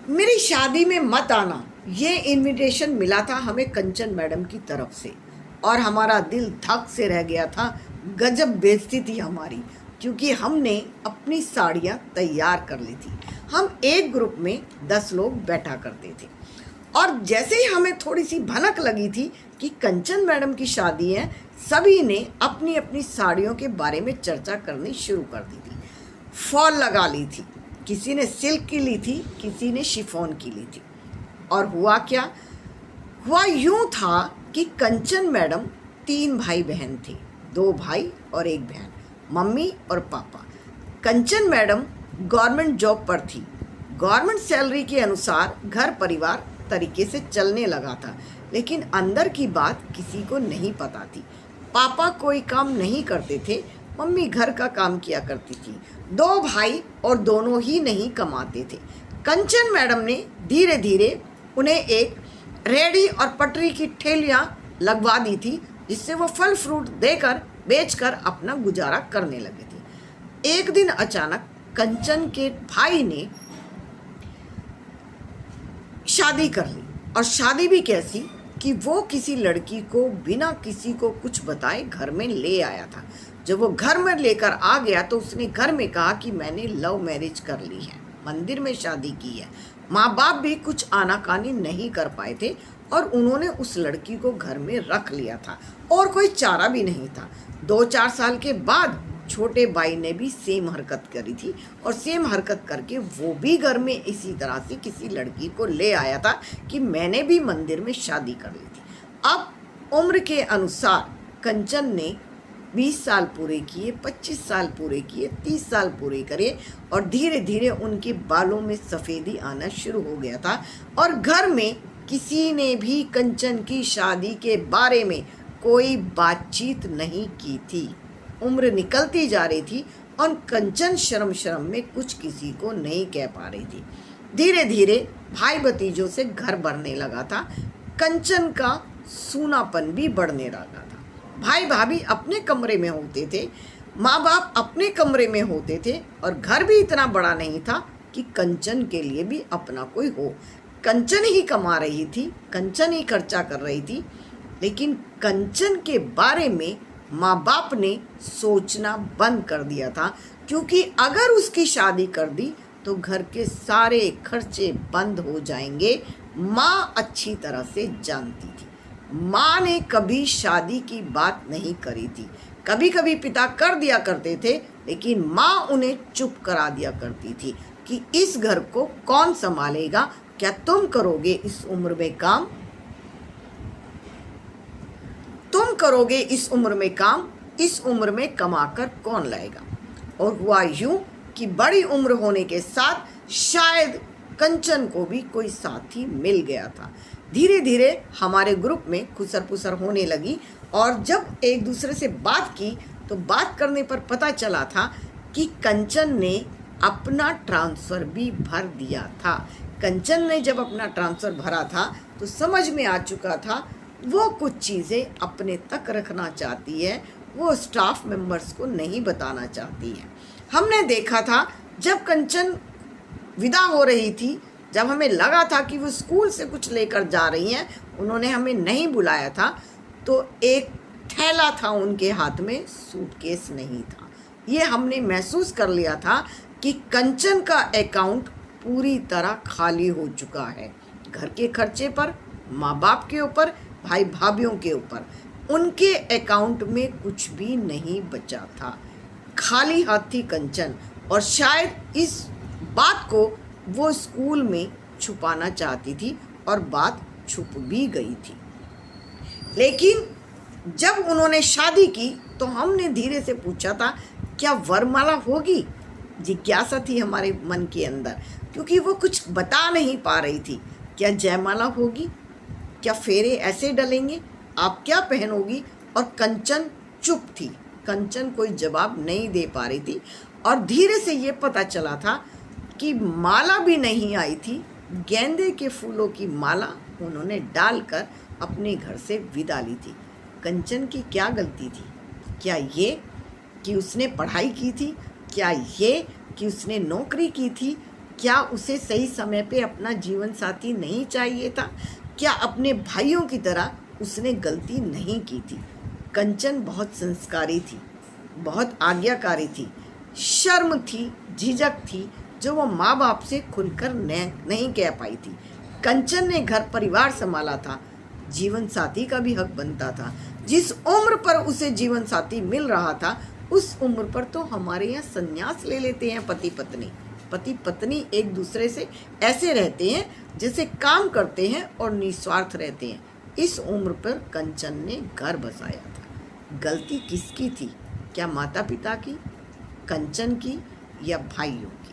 मेरी शादी में मत आना, ये इनविटेशन मिला था हमें कंचन मैडम की तरफ से और हमारा दिल धक से रह गया था। गजब बेइज्जती थी हमारी, क्योंकि हमने अपनी साड़ियाँ तैयार कर ली थी। हम एक ग्रुप में 10 लोग बैठा करते थे और जैसे ही हमें थोड़ी सी भनक लगी थी कि कंचन मैडम की शादी है, सभी ने अपनी अपनी साड़ियों के बारे में चर्चा करनी शुरू कर दी थी। फॉल लगा ली थी, किसी ने सिल्क की ली थी, किसी ने शिफॉन की ली थी। और हुआ क्या? हुआ यूं था कि कंचन मैडम 3 भाई बहन थे, 2 भाई और 1 बहन, मम्मी और पापा। कंचन मैडम गवर्नमेंट जॉब पर थी। गवर्नमेंट सैलरी के अनुसार घर परिवार तरीके से चलने लगा था, लेकिन अंदर की बात किसी को नहीं पता थी। पापा कोई काम नहीं करते थे, मम्मी घर का काम किया करती थी। 2 भाई और दोनों ही नहीं कमाते थे। कंचन मैडम ने धीरे धीरे उन्हें एक रेहड़ी और पटरी की ठेलियाँ लगवा दी थी, जिससे वो फल फ्रूट देकर बेचकर अपना गुजारा करने लगे थे। एक दिन अचानक कंचन के भाई ने शादी कर ली, और शादी भी कैसी कि वो किसी लड़की को बिना किसी को कुछ बताए घर में ले आया था। जब वो घर में लेकर आ गया तो उसने घर में कहा कि मैंने लव मैरिज कर ली है, मंदिर में शादी की है। माँ बाप भी कुछ आनाकानी नहीं कर पाए थे और उन्होंने उस लड़की को घर में रख लिया था और कोई चारा भी नहीं था। 2-4 साल के बाद छोटे भाई ने भी सेम हरकत करी थी और सेम हरकत करके वो भी घर में इसी तरह से किसी लड़की को ले आया था कि मैंने भी मंदिर में शादी कर ली थी। अब उम्र के अनुसार कंचन ने 20 साल पूरे किए, 25 साल पूरे किए, 30 साल पूरे करे और धीरे धीरे उनके बालों में सफ़ेदी आना शुरू हो गया था और घर में किसी ने भी कंचन की शादी के बारे में कोई बातचीत नहीं की थी। उम्र निकलती जा रही थी और कंचन शर्म शर्म में कुछ किसी को नहीं कह पा रही थी। धीरे धीरे भाई भतीजों से घर भरने लगा था। कंचन का सूनापन भी बढ़ने लगा था। भाई भाभी अपने कमरे में होते थे, माँ बाप अपने कमरे में होते थे और घर भी इतना बड़ा नहीं था कि कंचन के लिए भी अपना कोई हो। कंचन ही कमा रही थी, कंचन ही खर्चा कर रही थी, लेकिन कंचन के बारे में माँ बाप ने सोचना बंद कर दिया था, क्योंकि अगर उसकी शादी कर दी तो घर के सारे खर्चे बंद हो जाएंगे। माँ अच्छी तरह से जानती थी। माँ ने कभी शादी की बात नहीं करी थी। कभी कभी पिता कर दिया करते थे, लेकिन माँ उन्हें चुप करा दिया करती थी कि इस घर को कौन संभालेगा? क्या तुम करोगे इस उम्र में काम? तुम करोगे इस उम्र में काम, इस उम्र में कमाकर कौन लाएगा? और हुआ यूं कि बड़ी उम्र होने के साथ शायद कंचन को भी कोई साथी मिल गया था। धीरे धीरे हमारे ग्रुप में खुसर पुसर होने लगी और जब एक दूसरे से बात की तो बात करने पर पता चला था कि कंचन ने अपना ट्रांसफ़र भी भर दिया था। कंचन ने जब अपना ट्रांसफ़र भरा था तो समझ में आ चुका था वो कुछ चीज़ें अपने तक रखना चाहती है, वो स्टाफ मेंबर्स को नहीं बताना चाहती है। हमने देखा था जब कंचन विदा हो रही थी, जब हमें लगा था कि वो स्कूल से कुछ लेकर जा रही हैं, उन्होंने हमें नहीं बुलाया था, तो एक थैला था उनके हाथ में, सूटकेस नहीं था। ये हमने महसूस कर लिया था कि कंचन का अकाउंट पूरी तरह खाली हो चुका है। घर के खर्चे पर, माँ बाप के ऊपर, भाई भाभीयों के ऊपर, उनके अकाउंट में कुछ भी नहीं बचा था। खाली हाथ थी कंचन और शायद इस बात को वो स्कूल में छुपाना चाहती थी और बात छुप भी गई थी। लेकिन जब उन्होंने शादी की तो हमने धीरे से पूछा था क्या वरमाला होगी? जिज्ञासा थी हमारे मन के अंदर, क्योंकि वो कुछ बता नहीं पा रही थी। क्या जयमाला होगी? क्या फेरे ऐसे डलेंगे? आप क्या पहनोगी? और कंचन चुप थी। कंचन कोई जवाब नहीं दे पा रही थी और धीरे से ये पता चला था कि माला भी नहीं आई थी। गेंदे के फूलों की माला उन्होंने डालकर अपने घर से विदा ली थी। कंचन की क्या गलती थी? क्या ये कि उसने पढ़ाई की थी? क्या ये कि उसने नौकरी की थी? क्या उसे सही समय पे अपना जीवन साथी नहीं चाहिए था? क्या अपने भाइयों की तरह उसने गलती नहीं की थी? कंचन बहुत संस्कारी थी, बहुत आज्ञाकारी थी, शर्म थी, झिझक थी, जो वो माँ बाप से खुलकर नहीं कह पाई थी। कंचन ने घर परिवार संभाला था, जीवन साथी का भी हक बनता था। जिस उम्र पर उसे जीवन साथी मिल रहा था, उस उम्र पर तो हमारे यहाँ संन्यास ले लेते हैं पति पत्नी एक दूसरे से ऐसे रहते हैं जैसे काम करते हैं और निस्वार्थ रहते हैं। इस उम्र पर कंचन ने घर बसाया था। गलती किसकी थी? क्या माता पिता की, कंचन की या भाइयों की?